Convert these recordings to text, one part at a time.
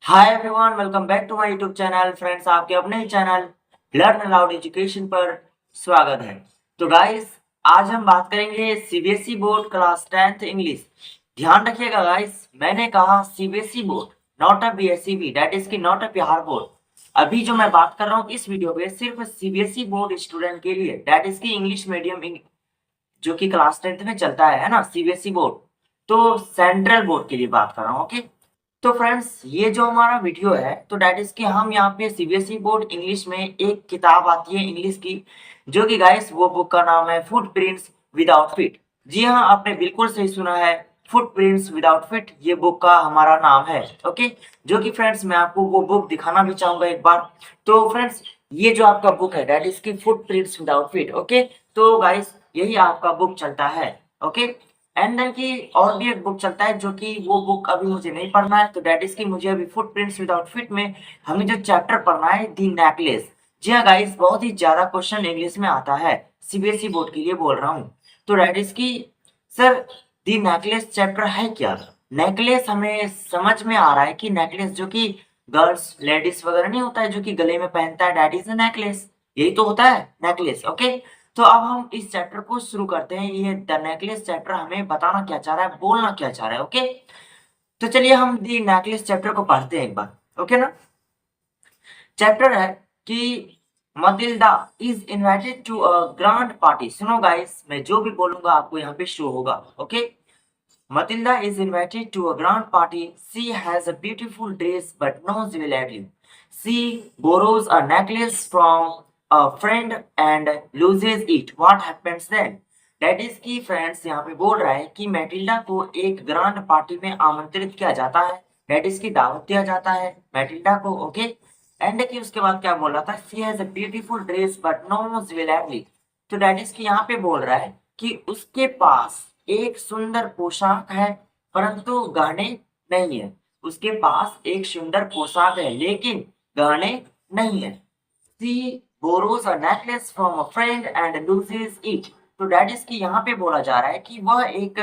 Hi everyone, welcome back to my YouTube channel. Friends, आपके अपने ही चैनल लर्न अलाउड एजुकेशन पर स्वागत है। तो गाइस, आज हम बात करेंगे CBSE board class 10th English. ध्यान रखिएगा गाइस, मैंने कहा CBSE board, not a BSEB, that is की नॉट अ बिहार बोर्ड। अभी जो मैं बात कर रहा हूँ इस वीडियो पे सिर्फ सीबीएसई बोर्ड स्टूडेंट के लिए, दैट इज की इंग्लिश मीडियम जो कि क्लास 10th में चलता है ना, सीबीएसई बोर्ड। तो सेंट्रल बोर्ड के लिए बात कर रहा हूँ, ओके। तो फ्रेंड्स, ये जो हमारा वीडियो है, तो दैट इज कि हम यहाँ पे सीबीएसई बोर्ड इंग्लिश में एक किताब आती है इंग्लिश की, जो कि गाइस वो बुक का नाम है फुटप्रिंट्स विदाउट फीट। जी हाँ, आपने बिल्कुल सही सुना है, फुटप्रिंट्स विदाउट फीट ये बुक का हमारा नाम है, ओके। जो कि फ्रेंड्स, मैं आपको वो बुक दिखाना भी चाहूंगा एक बार। तो फ्रेंड्स, ये जो आपका बुक है दैट इज की फुटप्रिंट्स विदाउट फीट, ओके। तो गाइस, यही आपका बुक चलता है, ओके। एंड देन की और भी एक बुक चलता है, जो कि वो बुक अभी मुझे नहीं पढ़ना है, तो दैट इज की मुझे अभी फुटप्रिंट्स विदाउट फीट में हमें जो चैप्टर पढ़ना है, दी नेकलेस। जी हाँ गाइस, बहुत ही ज्यादा क्वेश्चन इंग्लिश में आता है, सीबीएसई बोर्ड के लिए बोल रहा हूँ। तो दैट इज की सर, दी नेकलेस चैप्टर है क्या? नेकलेस हमें समझ में आ रहा है कि नेकलेस जो कि गर्ल्स लेडीज वगैरह नहीं होता है, जो कि गले में पहनता है, दैट इज नेकलेस। यही तो होता है नेकलेस, ओके। तो अब हम इस चैप्टर को शुरू करते हैं। ये द नेकलेस चैप्टर हमें बताना क्या चाह रहा है, बोलना क्या चाह रहा है, ओके। तो चलिए हम दी नेकलेस चैप्टर को पढ़ते हैं एक बार, ओके ना। चैप्टर है कि Matilda is invited to a grand party. सुनो गाइस, मैं जो भी बोलूंगा आपको यहाँ पे शो होगा, okay. Matilda is invited to a grand party. She has a beautiful dress but no jewelry. She borrows a necklace from a friend and loses it. What happens then? That is कि friends यहाँ पे बोल रहा है कि Matilda को एक grand party में आमंत्रित किया जाता है, दैट इज की दावत दिया जाता है मैटिल्डा को, ओके। एंड की उसके बाद क्या बोल रहा था, she has a beautiful dress but no jewellery. तो दैट इज की यहाँ पे बोल रहा है कि उसके पास एक सुंदर पोशाक है, परंतु गहने नहीं है। उसके पास एक सुंदर पोशाक है लेकिन गहने नहीं है। She borrows a necklace from a friend and loses it. तो डैट इज की यहाँ पे बोला जा रहा है कि वह एक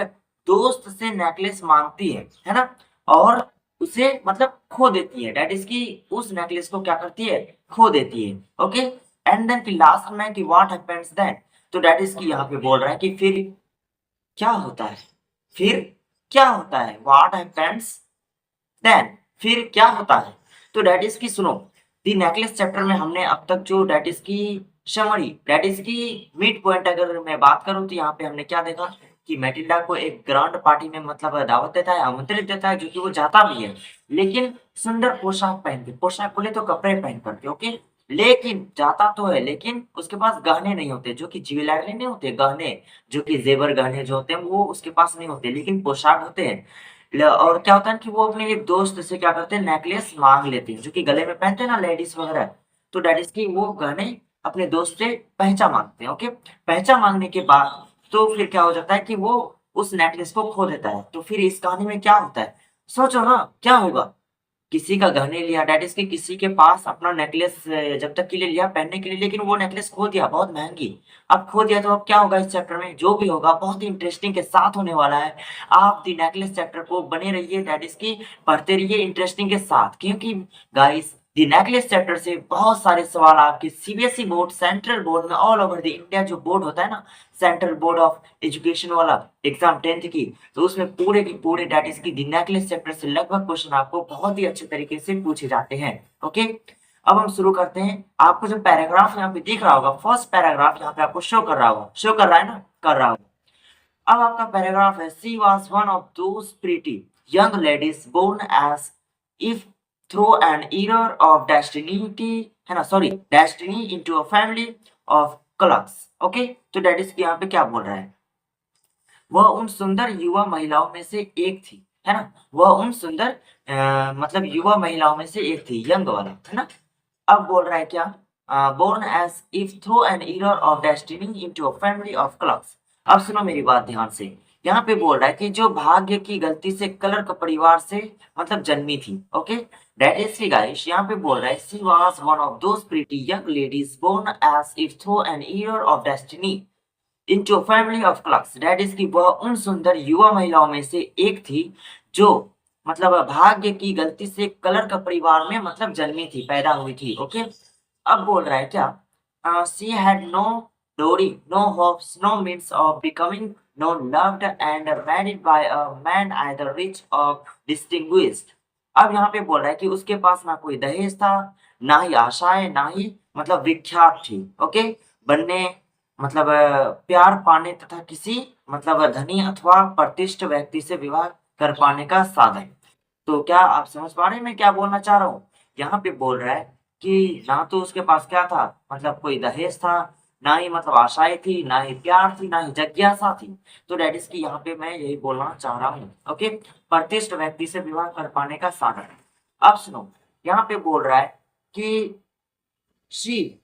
दोस्त से नेकलेस मांगती है ना, और उसे मतलब खो देती है। डैट इज की उस नेकलेस को क्या करती है, खो देती है, ओके। एंड देन की लास्ट में कि व्हाट हैपेंस देन। तो डैट इज की यहाँ पे बोल रहा है कि फिर क्या होता है, फिर क्या होता है, व्हाट हैपेंस देन, फिर क्या होता है। तो दैट इज की सुनो, दी नेकलेस चैप्टर में हमने अब तक जो दैट इज की समरी, दैट इज की मिड पॉइंट अगर मैं बात करूं, तो यहाँ पे हमने क्या देखा कि मैटिल्डा को एक ग्रांड पार्टी में मतलब दावत देता है, आमंत्रित देता है, जो कि वो जाता भी है, लेकिन सुंदर पोशाक पहन के, पोशाक बोले तो कपड़े पहन करके, ओके। लेकिन जाता तो है, लेकिन उसके पास गहने नहीं होते, जो कि ज्वेलरी नहीं होते, गहने जो कि जेवर गहने जो होते हैं वो उसके पास नहीं होते, लेकिन पोशाक होते हैं। और क्या होता है कि वो अपने एक दोस्त से क्या करते हैं, नेकलेस मांग लेते हैं, जो कि गले में पहनते हैं ना लेडीज वगैरह। तो डैट इज की वो गहने अपने दोस्त से पहचा मांगते हैं, ओके। पहचा मांगने के बाद तो फिर क्या हो जाता है कि वो उस नेकलेस को खो देता है। तो फिर इस कहानी में क्या होता है, सोचो ना क्या होगा। किसी का गहने लिया, डैट इज कि किसी के पास अपना नेकलेस जब तक के लिए लिया पहनने के लिए, लेकिन वो नेकलेस खो दिया, बहुत महंगी। अब खो दिया तो अब क्या होगा, इस चैप्टर में जो भी होगा बहुत ही इंटरेस्टिंग के साथ होने वाला है। आप दी नेकलेस चैप्टर को बने रहिए, दैट इज की पढ़ते रहिए इंटरेस्टिंग के साथ, क्योंकि गाइस दी नेकलेस चैप्टर से बहुत सारे सवाल आपके सीबीएसई बोर्ड, सेंट्रल बोर्ड में, ऑल ओवर द इंडिया जो बोर्ड होता है ना, सेंट्रल बोर्ड ऑफ एजुकेशन वाला एग्जाम 10th की, तो उसमें पूरे की पूरे दैट इज की दी नेकलेस चैप्टर से लगभग क्वेश्चन आपको बहुत ही अच्छे तरीके से पूछे जाते हैं, ओके। अब हम शुरू करते हैं। आपको जो पैराग्राफ यहाँ पे दिख रहा होगा, फर्स्ट पैराग्राफ यहाँ पे आपको शो कर रहा होगा, शो कर रहा है ना, कर रहा होगा। अब आपका पैराग्राफ है, she was one of those pretty young ladies born as if through an error of destiny, है ना, sorry, destiny into a family of clerks, okay. तो दैट इज यहाँ पे क्या बोल रहा है, वह उन सुंदर युवा महिलाओं में से एक थी, है ना। वह उन सुंदर मतलब युवा महिलाओं में से एक थी, यंग वाला, है ना। अब बोल रहा है क्या, born as if through an error of destiny into a family of clerks. अब सुनो मेरी बात ध्यान से, यहाँ पे बोल रहा है कि जो भाग्य की गलती से क्लर्क परिवार से मतलब जन्मी थी, okay. That is see guys, यहाँ पे बोल रहा है she was one of those pretty young ladies born as if through an error of destiny into family of clerks. That is कि वह उन सुंदर युवा महिलाओं में से एक थी जो मतलब भाग्य की गलती से कलर का परिवार में मतलब जन्मी थी, पैदा हुई थी। ओके, अब बोल रहा है क्या, she had no glory, no hopes, no means of becoming, no loved and married by a man either rich or distinguished। अब यहाँ पे बोल रहा है कि उसके पास ना कोई दहेज था, ना ही आशाएं, ना ही मतलब विख्यात थी। ओके, बनने मतलब प्यार पाने तथा किसी मतलब धनी अथवा प्रतिष्ठित व्यक्ति से विवाह कर पाने का साधन। तो क्या आप समझ पा रहे हैं मैं क्या बोलना चाह रहा हूँ? यहाँ पे बोल रहा है कि ना तो उसके पास क्या था, मतलब कोई दहेज था, ना ही मतलब आशाएं थी, ना ही प्यार थी, ना ही जिज्ञासा थी। तो डैट इज की यहाँ पे मैं यही बोलना चाह रहा हूँ। ओके, प्रतिष्ठित व्यक्ति से विवाह कर पाने का साधन। अब सुनो, यहाँ पे बोल रहा है कि she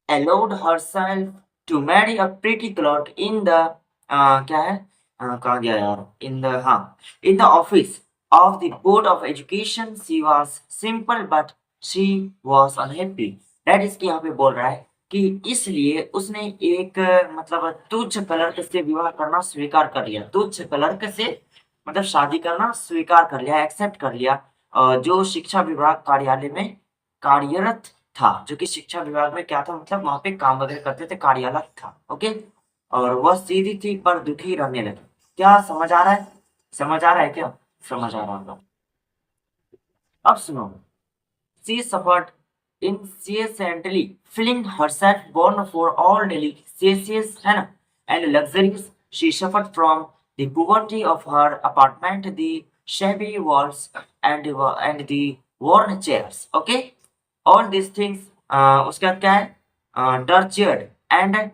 allowed herself to marry a pretty clerk in the क्या है, कहाँ गया यार, in the हाँ, in the office of the board of education। she was simple but she was unhappy। that is कि यहाँ पे बोल रहा है कि इसलिए उसने एक मतलब तुच्छ क्लर्क से विवाह करना स्वीकार कर लिया। तुच्छ क्लर्क से मतलब शादी करना स्वीकार कर लिया, एक्सेप्ट कर लिया, जो शिक्षा विभाग कार्यालय में कार्यरत था, जो कि शिक्षा विभाग में क्या था, मतलब वहां पे काम वगैरह करते थे, कार्यालय था। ओके, और वह सीधी थी पर दुखी रहने लगी। क्या समझ आ रहा है? समझ आ रहा है क्या? समझ आ रहा होगा। अब सुनो, she suffered incessantly, feeling herself born for all delicacies है ना and luxuries। she suffered from the poverty of her apartment, the shabby walls and the worn chairs। okay, all these things उसके बाद क्या है, tortured and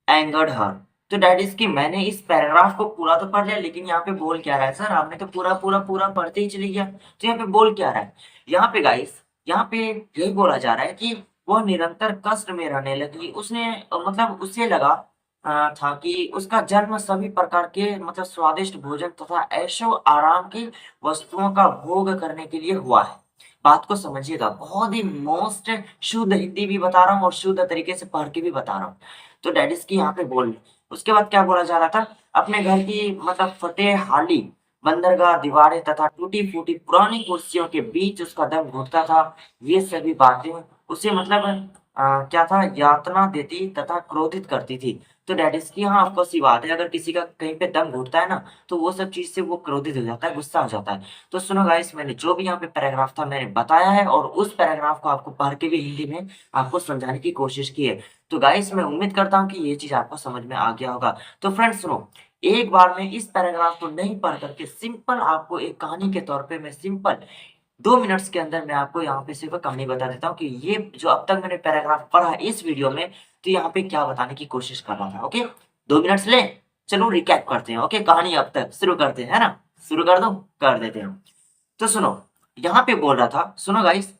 angered her। तो that is कि मैंने इस पैराग्राफ को पूरा तो पढ़ लिया, लेकिन यहाँ पे बोल क्या रहा है सर, आपने तो पूरा पूरा पूरा पढ़ते ही चले गया। तो यहाँ पे बोल क्या रहा है, यहाँ पे गाइस, यहाँ पे यही बोला जा रहा है कि वह निरंतर कष्ट में रहने लगी। उसने मतलब उसे लगा था कि उसका जन्म सभी प्रकार के मतलब स्वादिष्ट भोजन तथा ऐशो आराम की वस्तुओं का भोग करने के लिए हुआ है। बात को समझिएगा, बहुत ही मोस्ट शुद्ध हिंदी भी बता रहा हूँ और शुद्ध तरीके से पढ़ के भी बता रहा हूँ। तो डैड इसकी यहाँ पे बोल, उसके बाद क्या बोला जा रहा था, अपने घर की मतलब फतेहाली बंदरगाह दीवारें तथा टूटी फूटी पुरानी कुर्सियों के बीच उसका दम घुटता था। ये सभी बातें उसे मतलब क्या था, यातना देती तथा क्रोधित करती थी। तो डैड इसकी हाँ आपको सी बात है, अगर किसी का कहीं पे दम घुटता है ना, तो वो सब चीज से वो क्रोधित हो जाता है, गुस्सा हो जाता है। तो सुनो गाइस, मैंने जो भी यहाँ पे पैराग्राफ था मैंने बताया है, और उस पैराग्राफ को आपको पढ़ के भी हिंदी में आपको समझाने की कोशिश की है। तो गाइस मैं उम्मीद करता हूँ कि ये चीज आपको समझ में आ गया होगा। तो फ्रेंड्स सुनो, एक बार में इस पैराग्राफ को नहीं पढ़ करके सिंपल आपको एक कहानी के तौर पे मैं सिंपल 2 मिनट्स के अंदर मैं आपको यहाँ पे सिर्फ कहानी बता देता हूँ कि ये जो अब तक मैंने पैराग्राफ पढ़ा है इस वीडियो में, तो यहाँ पे क्या बताने की कोशिश कर रहा था। ओके, 2 मिनट्स ले, चलो रिकैप करते हैं। ओके, कहानी अब तक शुरू करते हैं, है ना? शुरू कर दो, कर देते हैं। तो सुनो, यहाँ पे बोल रहा था, सुनो गाइस,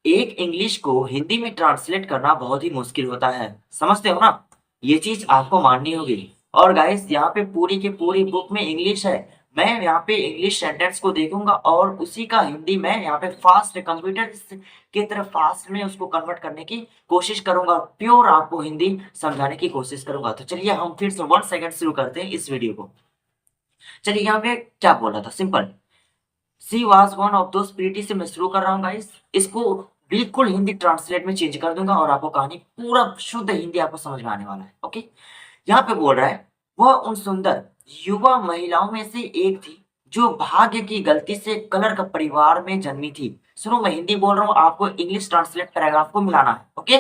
एक इंग्लिश को हिंदी में ट्रांसलेट करना बहुत ही मुश्किल होता है, समझते हो ना? ये चीज आपको माननी होगी। और गाइस यहाँ पे पूरी की पूरी बुक में इंग्लिश है। मैं यहाँ पे इंग्लिश सेंटेंस को देखूंगा और उसी का हिंदी में यहाँ पे फास्ट कंप्यूटर की तरह फास्ट में उसको कन्वर्ट करने की कोशिश करूंगा, प्योर आपको हिंदी समझाने की कोशिश करूंगा। तो चलिए हम फिर से 1 सेकंड शुरू करते हैं इस वीडियो को। चलिए यहाँ पे क्या बोल रहा था, simple, she was one of those pretty से मैं शुरू कर रहा हूँ गाइस। इसको बिल्कुल हिंदी ट्रांसलेट में चेंज कर दूंगा और आपको कहानी पूरा शुद्ध हिंदी आपको समझ में आने वाला है। ओके, यहाँ पे बोल रहा है, वह उन सुंदर युवा महिलाओं में से एक थी जो भाग्य की गलती से कलर का परिवार में जन्मी थी। सुनो, मैं हिंदी बोल रहा हूँ, आपको इंग्लिश ट्रांसलेट पैराग्राफ को मिलाना है। ओके,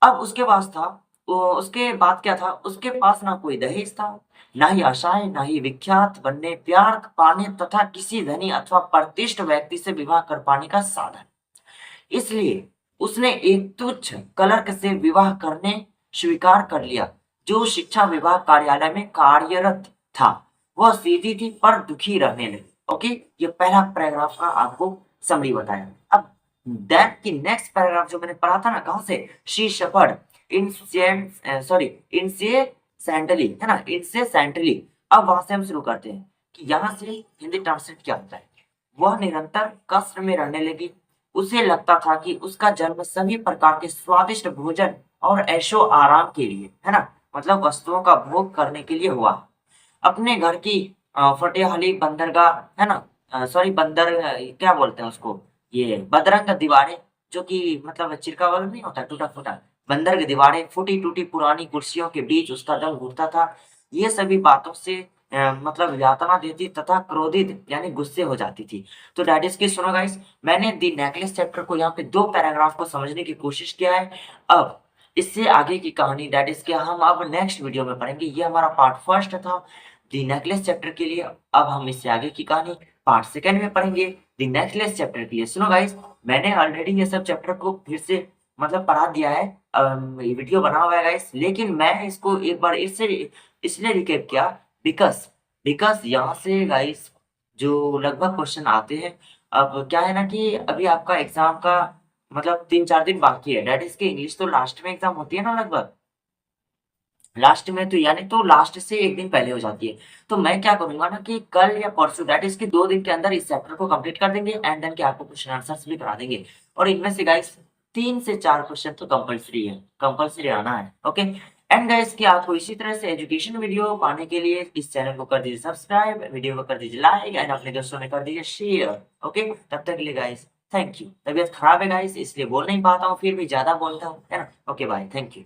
अब उसके पास था, उसके बाद क्या था, उसके पास ना कोई दहेज था, ना ही आशाएं, ना ही विख्यात बनने, प्यार पाने तथा किसी धनी अथवा प्रतिष्ठित व्यक्ति से विवाह कर पाने का साधन। इसलिए उसने एक तुच्छ क्लर्क से विवाह करने स्वीकार कर लिया, जो शिक्षा विभाग कार्यालय में कार्यरत था। वह सीधी थी पर दुखी रहने लगी। ओके, ये पहला पैराग्राफ का आपको समरी बताया। अब दैट की नेक्स्ट पैराग्राफ जो मैंने पढ़ा था ना, कहां से, शी सफर्ड इनसेंटली, है ना, इनसेंटली। अब वहां से हम शुरू करते हैं कि यहाँ से हिंदी ट्रांसलेट क्या होता है। वह निरंतर कष्ट में रहने लगी। उसे लगता था कि उसका जन्म सभी प्रकार के स्वादिष्ट भोजन और ऐशो आराम के लिए, है ना, मतलब वस्तुओं का भोग करने के लिए हुआ। अपने घर की फतेहाली बंदरगाह, है ना, सॉरी बंदर, क्या बोलते हैं उसको, ये बदरंग दीवारें, जो कि मतलब चिरका वाला नहीं होता टूटा फूटा, बंदर की दीवारें, फूटी टूटी पुरानी कुर्सियों के बीच उसका दम घुटता था। ये सभी बातों से मतलब यातना देती तथा क्रोधित यानी गुस्से हो जाती थी। तो दैट इज की सुनो गाइस, मैंने दी नेकलेस चैप्टर को यहाँ पे 2 पैराग्राफ को समझने की कोशिश किया है। अब इससे आगे की कहानी दैट इज कि हम अब नेक्स्ट वीडियो में पढ़ेंगे। ये हमारा पार्ट फर्स्ट था दी नेकलेस चैप्टर के लिए। अब हम इससे आगे की कहानी पार्ट सेकंड में पढ़ेंगे दी नेकलेस चैप्टर के लिए। सुनो गाइस, मैंने ऑलरेडी ये सब चैप्टर को फिर से मतलब पढ़ा दिया है, ये वीडियो बना हुआ है गाइस, लेकिन मैं इसको एक बार इससे इसलिए रिकैप किया बिकॉज़ यहाँ से गाइस जो लगभग क्वेश्चन आते हैं। अब क्या है ना कि अभी आपका एग्जाम का मतलब 3-4 दिन बाकी है, दैट इज की इंग्लिश तो लास्ट में एग्जाम होती है ना, लगभग लास्ट में, तो यानी तो लास्ट से 1 दिन पहले हो जाती है। तो मैं क्या करूँगा ना कि कल या परसों दैट इज़ कि 2 दिन के अंदर इस चैप्टर को कंप्लीट कर देंगे एंड देन कि आपको क्वेश्चन आंसर्स भी करा देंगे। और इनमें से गाइस 3 से 4 क्वेश्चन तो कंपल्सरी है, कंपल्सरी आना है। ओके? एंड गाइस कि आपको इसी तरह से एजुकेशन वीडियो पाने के लिए इस चैनल को कर दीजिए सब्सक्राइब, वीडियो को कर दीजिए लाइक एंड अपने दोस्तों में कर दीजिए शेयर। ओके? तब तक के लिए गाइस थैंक यू। तबीयत खराब है गाइस इसलिए बोल नहीं पाता हूँ, फिर भी ज़्यादा बोलता हूँ, है ना? Okay bye, thank you.